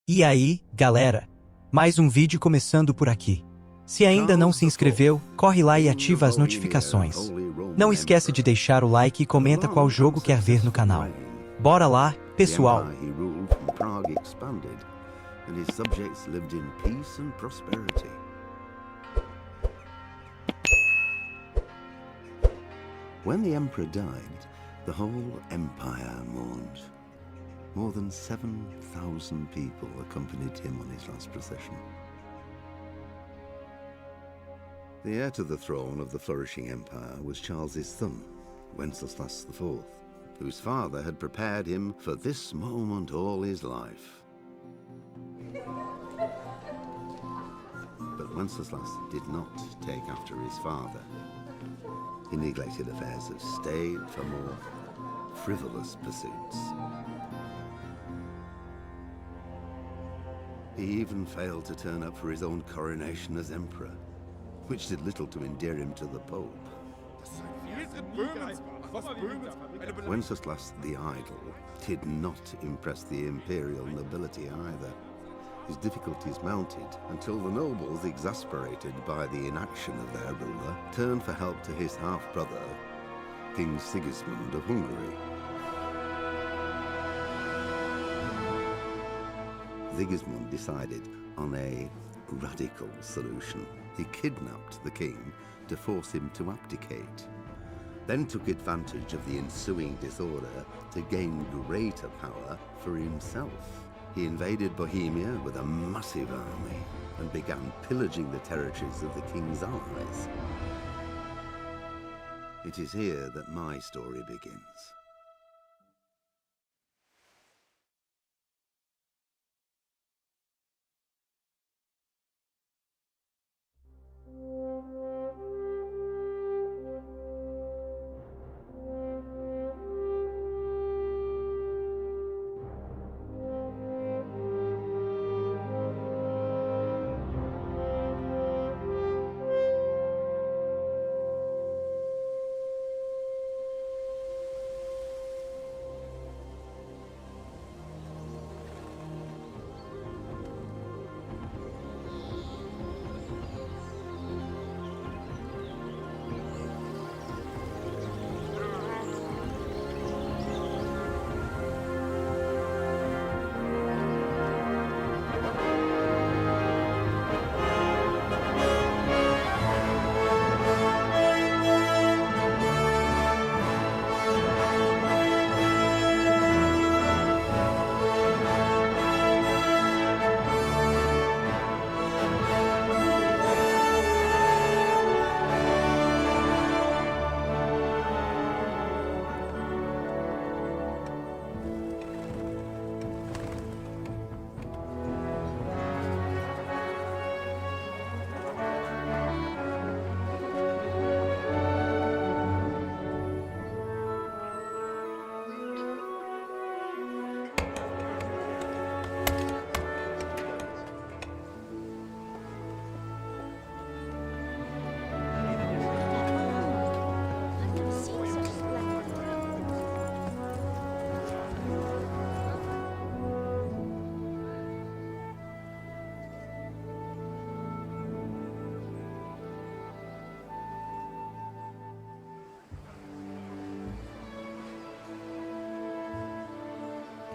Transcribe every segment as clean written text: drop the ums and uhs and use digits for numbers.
E aí, galera? Mais um vídeo começando por aqui. Se ainda não se inscreveu, corre lá e ativa as notificações. Não esquece de deixar o like e comenta qual jogo quer ver no canal. Bora lá, pessoal! When the emperor died, the whole empire mourned. More than 7,000 people accompanied him on his last procession. The heir to the throne of the flourishing empire was Charles's son, Wenceslas IV, whose father had prepared him for this moment all his life. But Wenceslas did not take after his father. He neglected affairs of state for more frivolous pursuits. He even failed to turn up for his own coronation as emperor, which did little to endear him to the Pope. Wenceslas the Idle did not impress the imperial nobility either. His difficulties mounted until the nobles, exasperated by the inaction of their ruler, turned for help to his half-brother, King Sigismund of Hungary. Sigismund decided on a radical solution. He kidnapped the king to force him to abdicate, then took advantage of the ensuing disorder to gain greater power for himself. He invaded Bohemia with a massive army and began pillaging the territories of the king's allies. It is here that my story begins.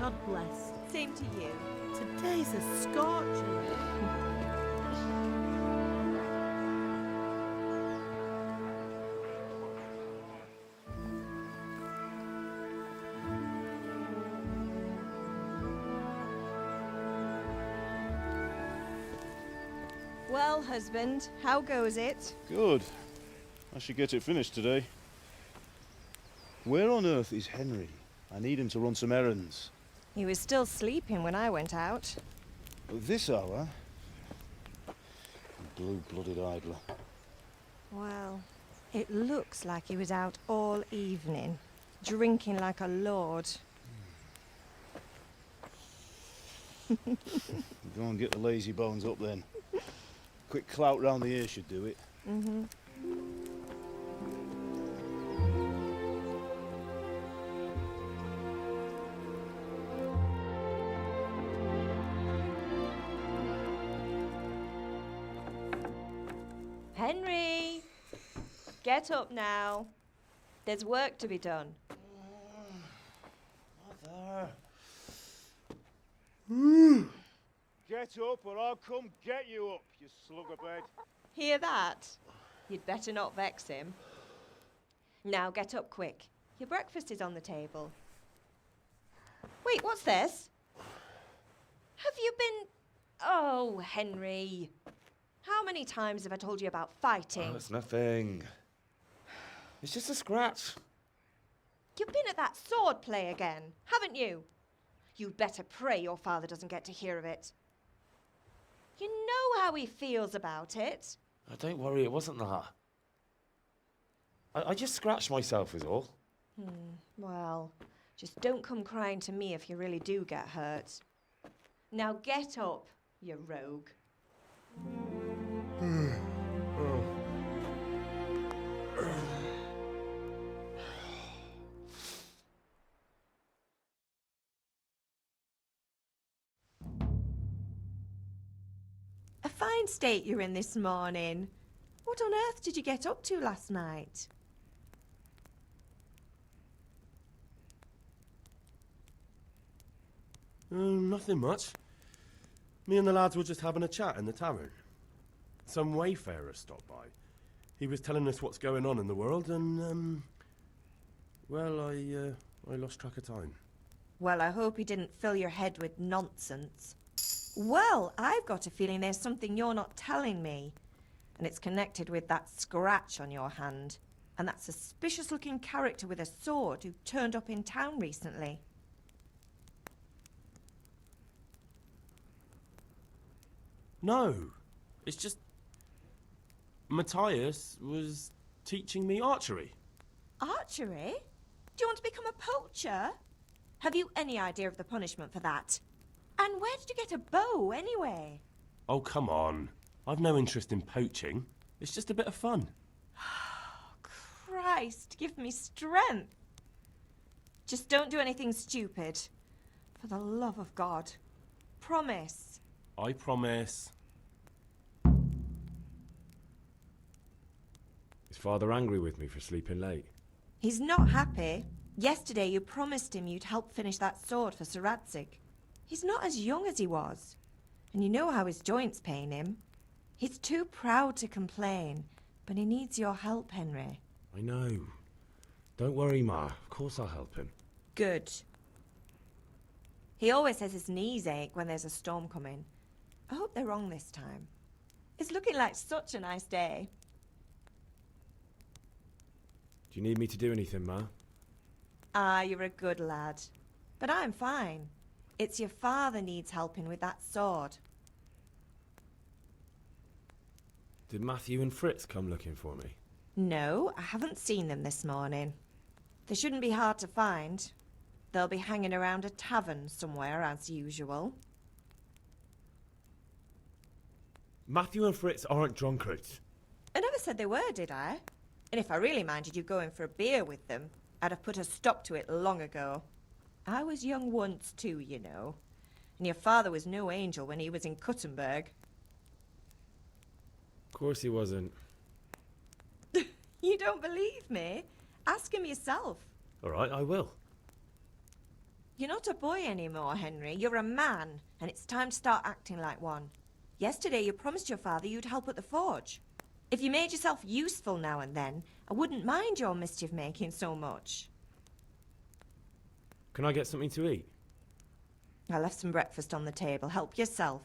God bless. Same to you. Today's a scorcher. Well, husband, how goes it? Good. I should get it finished today. Where on earth is Henry? I need him to run some errands. He was still sleeping when I went out. At this hour? Blue-blooded idler. Well, it looks like he was out all evening, drinking like a lord. Go and get the lazy bones up then. Quick clout round the ear should do it. Mm-hmm. Henry! Get up now. There's work to be done. Mother. Get up or I'll come get you up, you slug of bed. Hear that? You'd better not vex him. Now get up quick. Your breakfast is on the table. Wait, what's this? Have you been... Oh, Henry. How many times have I told you about fighting? Oh, it's nothing. It's just a scratch. You've been at that sword play again, haven't you? You'd better pray your father doesn't get to hear of it. You know how he feels about it. Oh, don't worry, it wasn't that. I just scratched myself is all. Well, just don't come crying to me if you really do get hurt. Now get up, you rogue. A fine state you're in this morning. What on earth did you get up to last night? Nothing much. Me and the lads were just having a chat in the tavern. Some wayfarer stopped by. He was telling us what's going on in the world and, well, I lost track of time. Well, I hope he didn't fill your head with nonsense. Well, I've got a feeling there's something you're not telling me. And it's connected with that scratch on your hand. And that suspicious-looking character with a sword who turned up in town recently. No, it's just... Matthias was teaching me archery. Archery? Do you want to become a poacher? Have you any idea of the punishment for that? And where did you get a bow, anyway? Oh, come on. I've no interest in poaching. It's just a bit of fun. Christ, give me strength. Just don't do anything stupid. For the love of God. Promise. I promise. Is Father angry with me for sleeping late? He's not happy. Yesterday you promised him you'd help finish that sword for Sir Radzig. He's not as young as he was. And you know how his joints pain him. He's too proud to complain, but he needs your help, Henry. I know. Don't worry, Ma. Of course I'll help him. Good. He always says his knees ache when there's a storm coming. I hope they're wrong this time. It's looking like such a nice day. Do you need me to do anything, Ma? Ah, you're a good lad. But I'm fine. It's your father needs helping with that sword. Did Matthew and Fritz come looking for me? No, I haven't seen them this morning. They shouldn't be hard to find. They'll be hanging around a tavern somewhere, as usual. Matthew and Fritz aren't drunkards. I never said they were, did I? And if I really minded you going for a beer with them, I'd have put a stop to it long ago. I was young once too, you know. And your father was no angel when he was in Kuttenberg. Of course he wasn't. You don't believe me? Ask him yourself. All right, I will. You're not a boy anymore, Henry. You're a man, and it's time to start acting like one. Yesterday you promised your father you'd help at the forge. If you made yourself useful now and then, I wouldn't mind your mischief-making so much. Can I get something to eat? I left some breakfast on the table. Help yourself.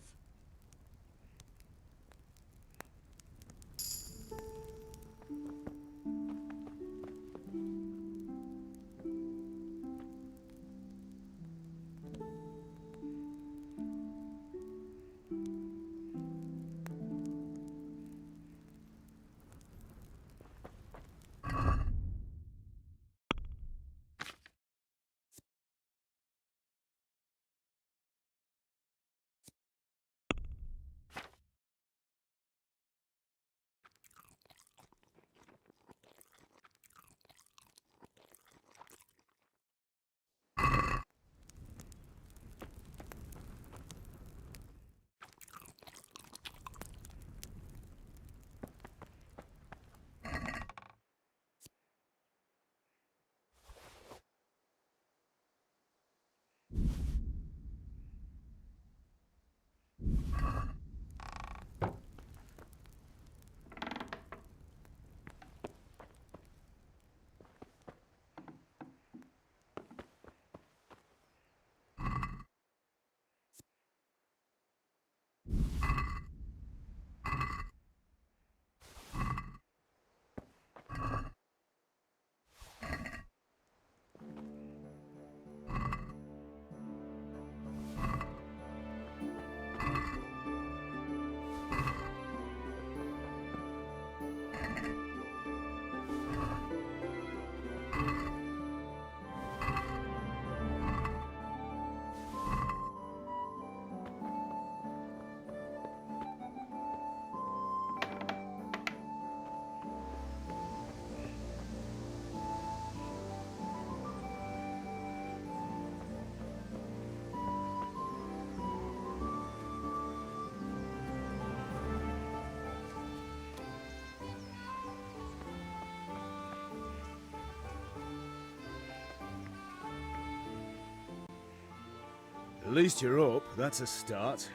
At least you're up, that's a start.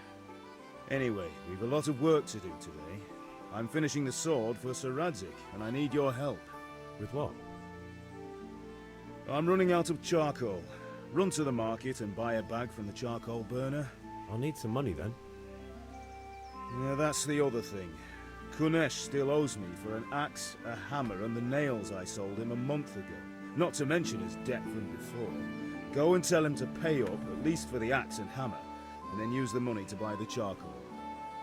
Anyway, we've a lot of work to do today. I'm finishing the sword for Sir Radzig, and I need your help. With what? I'm running out of charcoal. Run to the market and buy a bag from the charcoal burner. I'll need some money then. Yeah, that's the other thing. Kunesh still owes me for an axe, a hammer, and the nails I sold him a month ago. Not to mention his debt from before. Go and tell him to pay up, at least for the axe and hammer, and then use the money to buy the charcoal.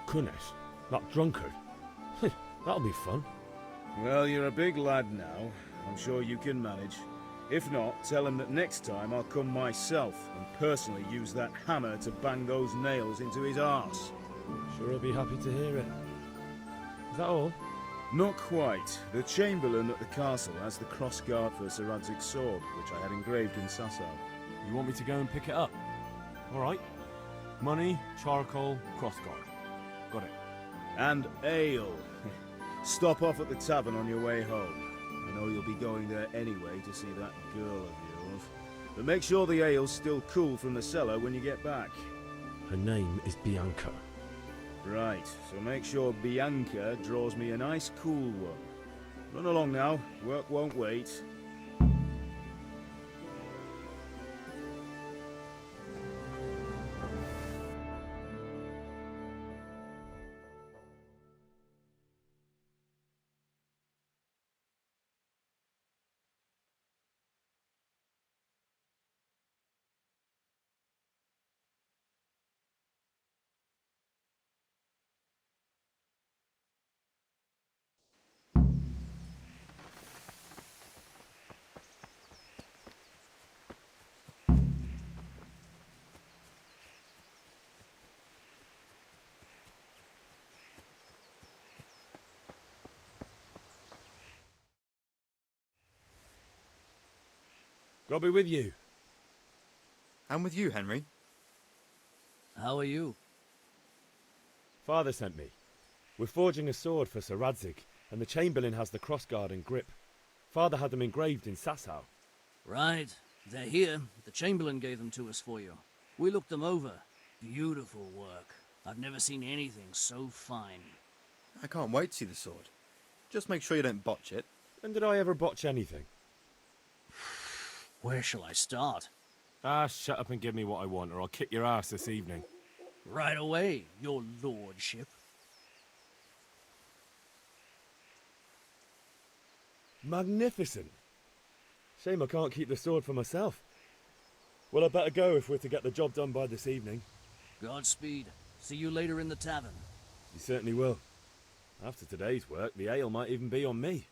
Kunesh? That drunkard? That'll be fun. Well, you're a big lad now. I'm sure you can manage. If not, tell him that next time I'll come myself and personally use that hammer to bang those nails into his arse. Sure he'll be happy to hear it. Is that all? Not quite. The Chamberlain at the castle has the crossguard for Sir Radzig's sword, which I had engraved in Sasau. You want me to go and pick it up? Alright. Money, charcoal, crossguard. Got it. And ale. Stop off at the tavern on your way home. I know you'll be going there anyway to see that girl of yours. But make sure the ale's still cool from the cellar when you get back. Her name is Bianca. Right, so make sure Bianca draws me a nice cool one. Run along now, work won't wait. I'll be with you. I'm with you, Henry. How are you? Father sent me. We're forging a sword for Sir Radzig, and the Chamberlain has the crossguard and grip. Father had them engraved in Sasau. Right. They're here. The Chamberlain gave them to us for you. We looked them over. Beautiful work. I've never seen anything so fine. I can't wait to see the sword. Just make sure you don't botch it. When did I ever botch anything? Where shall I start? Shut up and give me what I want, or I'll kick your ass this evening. Right away, your lordship. Magnificent. Shame I can't keep the sword for myself. Well, I better go if we're to get the job done by this evening. Godspeed. See you later in the tavern. You certainly will. After today's work, the ale might even be on me.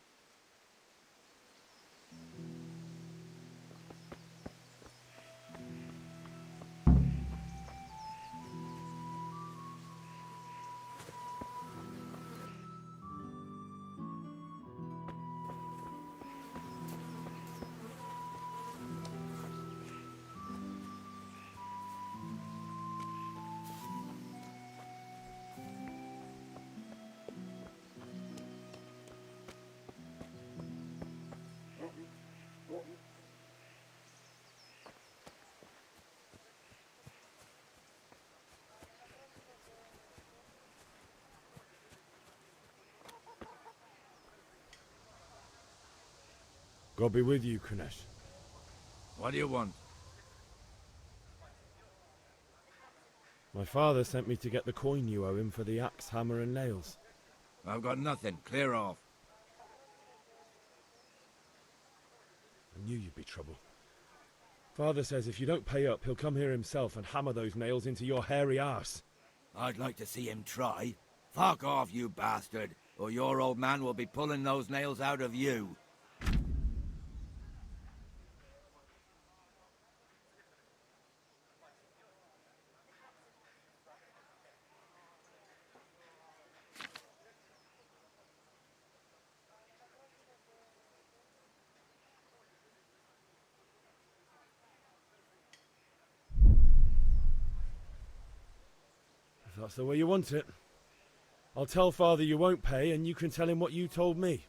God be with you, Kunesh. What do you want? My father sent me to get the coin you owe him for the axe, hammer and nails. I've got nothing. Clear off. I knew you'd be trouble. Father says if you don't pay up, he'll come here himself and hammer those nails into your hairy arse. I'd like to see him try. Fuck off, you bastard, or your old man will be pulling those nails out of you. If that's the way you want it. I'll tell Father you won't pay, and you can tell him what you told me.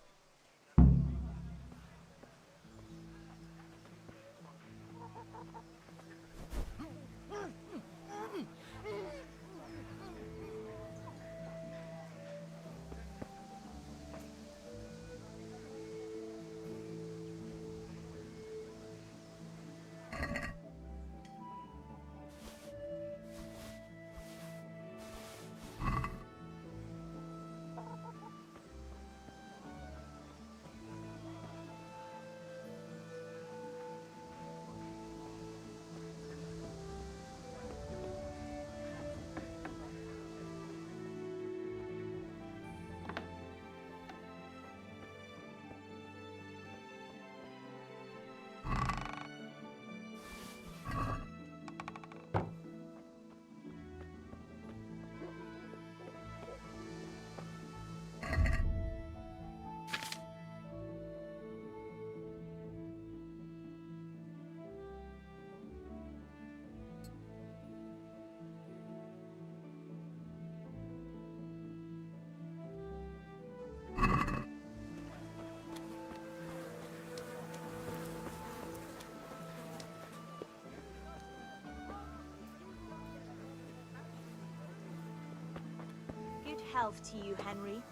health to you, Henry.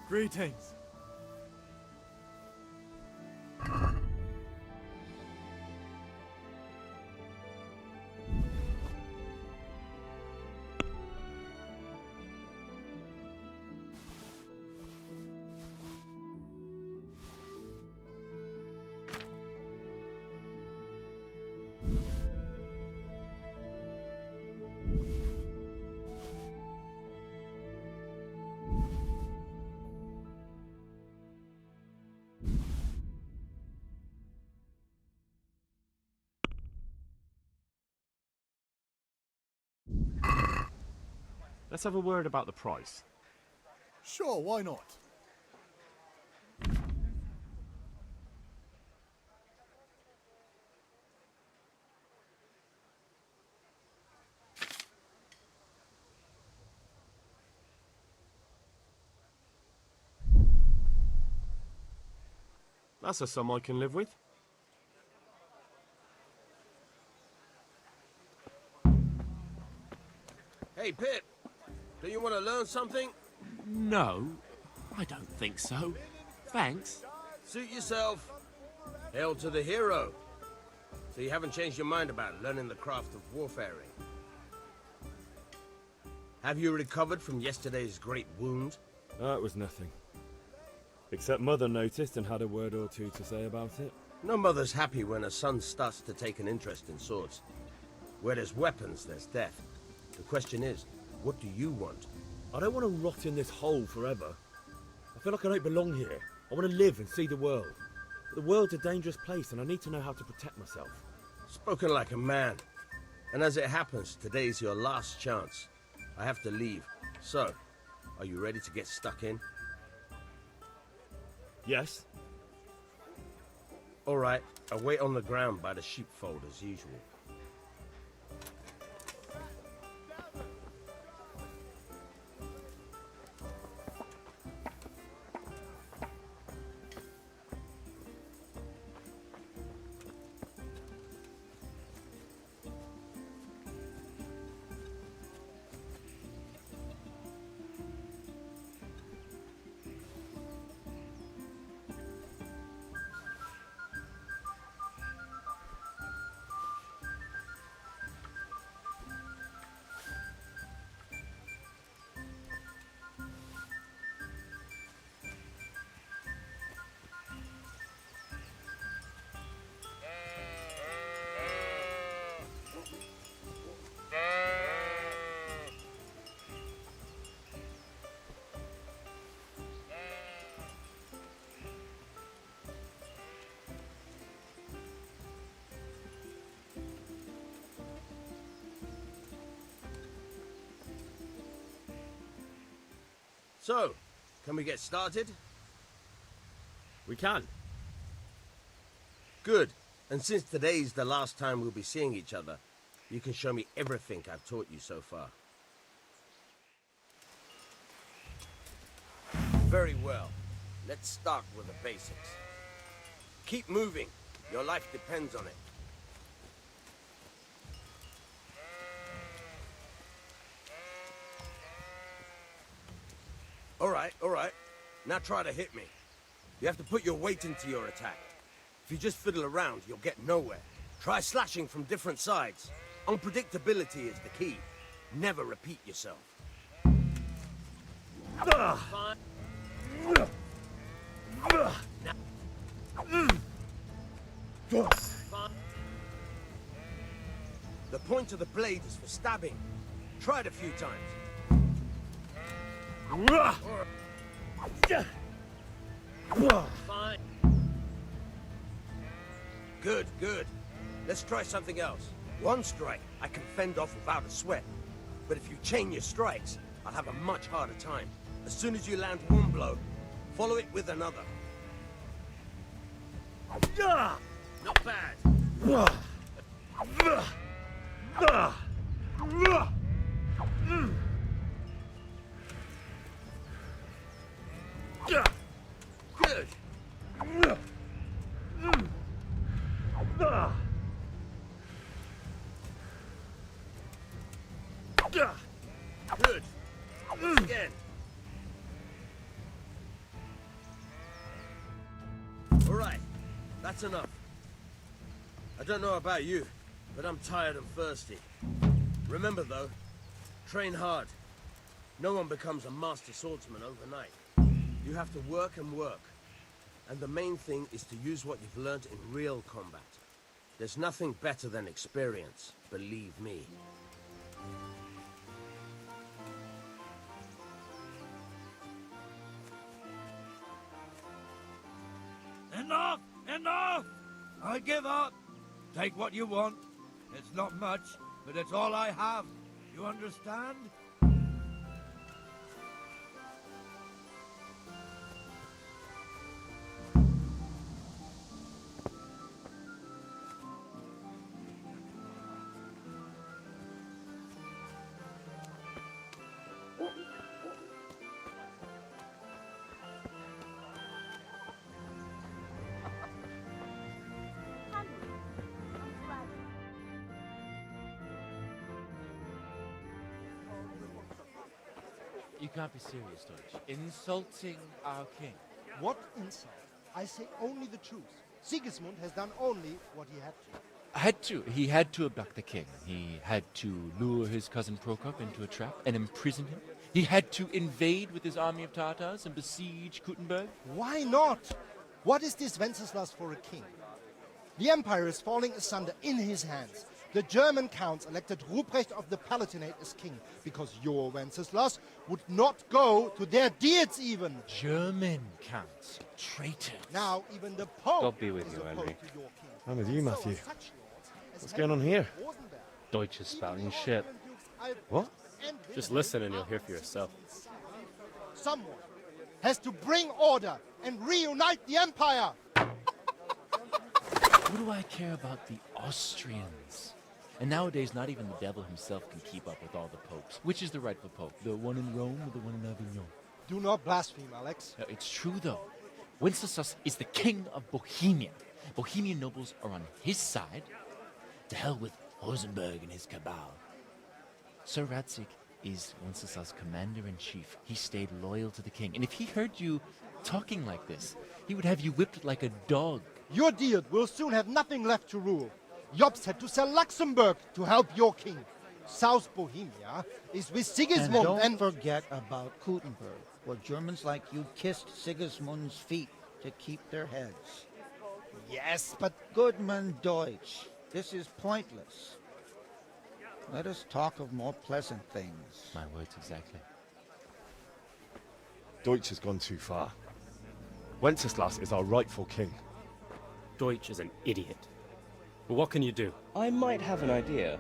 Greetings. Let's have a word about the price. Sure, why not? That's a sum I can live with. Hey, Pip. Do you want to learn something? No, I don't think so. Thanks. Suit yourself. Hail to the hero. So you haven't changed your mind about learning the craft of warfaring? Have you recovered from yesterday's great wound? It was nothing. Except Mother noticed and had a word or two to say about it. No mother's happy when a son starts to take an interest in swords. Where there's weapons, there's death. The question is, what do you want? I don't want to rot in this hole forever. I feel like I don't belong here. I want to live and see the world. But the world's a dangerous place and I need to know how to protect myself. Spoken like a man. And as it happens, today's your last chance. I have to leave. So, are you ready to get stuck in? Yes. All right, I'll wait on the ground by the sheepfold as usual. So, can we get started? We can. Good. And since today's the last time we'll be seeing each other, you can show me everything I've taught you so far. Very well. Let's start with the basics. Keep moving. Your life depends on it. All right. Now try to hit me. You have to put your weight into your attack. If you just fiddle around, you'll get nowhere. Try slashing from different sides. Unpredictability is the key. Never repeat yourself. The point of the blade is for stabbing. Try it a few times. Good. Let's try something else. One strike, I can fend off without a sweat. But if you chain your strikes, I'll have a much harder time. As soon as you land one blow, follow it with another. Not bad. Good. Good. Again. All right, that's enough. I don't know about you, but I'm tired and thirsty. Remember though, train hard. No one becomes a master swordsman overnight. You have to work and work. And the main thing is to use what you've learned in real combat. There's nothing better than experience, believe me. Enough! Enough! I give up. Take what you want. It's not much, but it's all I have. You understand? You can't be serious, Deutsch. Insulting our king. What insult? I say only the truth. Sigismund has done only what he had to. He had to abduct the king. He had to lure his cousin Prokop into a trap and imprison him. He had to invade with his army of Tartars and besiege Kuttenberg. Why not? What is this Wenceslas for a king? The empire is falling asunder in his hands. The German counts elected Ruprecht of the Palatinate as king, because your Wenceslas would not go to their deeds even. German counts. Traitor. Now even the Pope God be with is you, opposed Henry. to your king. I'm with you, Matthew. So such lords as What's going on here? Rosenberg, Deutsch is spouting shit. What? and Just listen and you'll hear for yourself. Someone has to bring order and reunite the empire. What do I care about the Austrians? And nowadays, not even the devil himself can keep up with all the popes. Which is the rightful pope? The one in Rome or the one in Avignon? Do not blaspheme, Alex. No, it's true, though. Wenceslas is the king of Bohemia. Bohemian nobles are on his side. To hell with Rosenberg and his cabal. Sir Radzig is Wenceslas' commander-in-chief. He stayed loyal to the king. And if he heard you talking like this, he would have you whipped like a dog. Your deal will soon have nothing left to rule. Jobst had to sell Luxembourg to help your king. South Bohemia is with Sigismund and don't forget about Kuttenberg, where Germans like you kissed Sigismund's feet to keep their heads. Yes, but Goodman Deutsch, this is pointless. Let us talk of more pleasant things. My words exactly. Deutsch has gone too far. Wenceslas is our rightful king. Deutsch is an idiot. But what can you do? I might have an idea.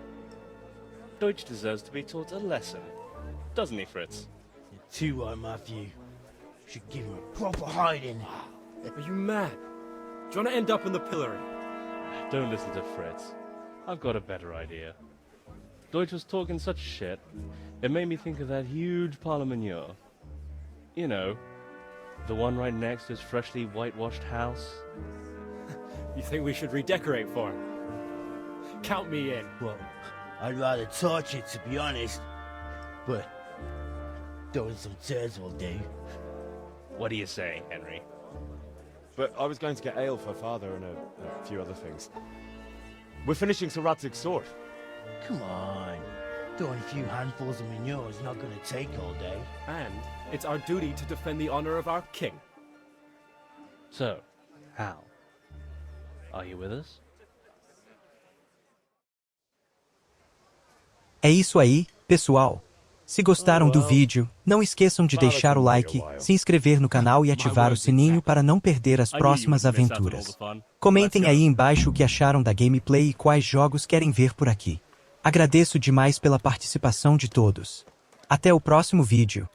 Deutsch deserves to be taught a lesson. Doesn't he, Fritz? You're too right, Matthew. Should give him a proper hiding. Are you mad? Do you want to end up in the pillory? Don't listen to Fritz. I've got a better idea. Deutsch was talking such shit, it made me think of that huge parliament. You know, the one right next to his freshly whitewashed house. You think we should redecorate for him? Count me in. Well, I'd rather torch it, to be honest. But throwing some turds will do. What do you say, Henry? But I was going to get ale for father and a few other things. We're finishing Sir Radzig's sword. Come on. Throwing a few handfuls of manure is not going to take all day. And it's our duty to defend the honor of our king. So, Hal, are you with us? É isso aí, pessoal. Se gostaram do vídeo, não esqueçam de deixar o like, se inscrever no canal e ativar o sininho para não perder as próximas aventuras. Comentem aí embaixo o que acharam da gameplay e quais jogos querem ver por aqui. Agradeço demais pela participação de todos. Até o próximo vídeo.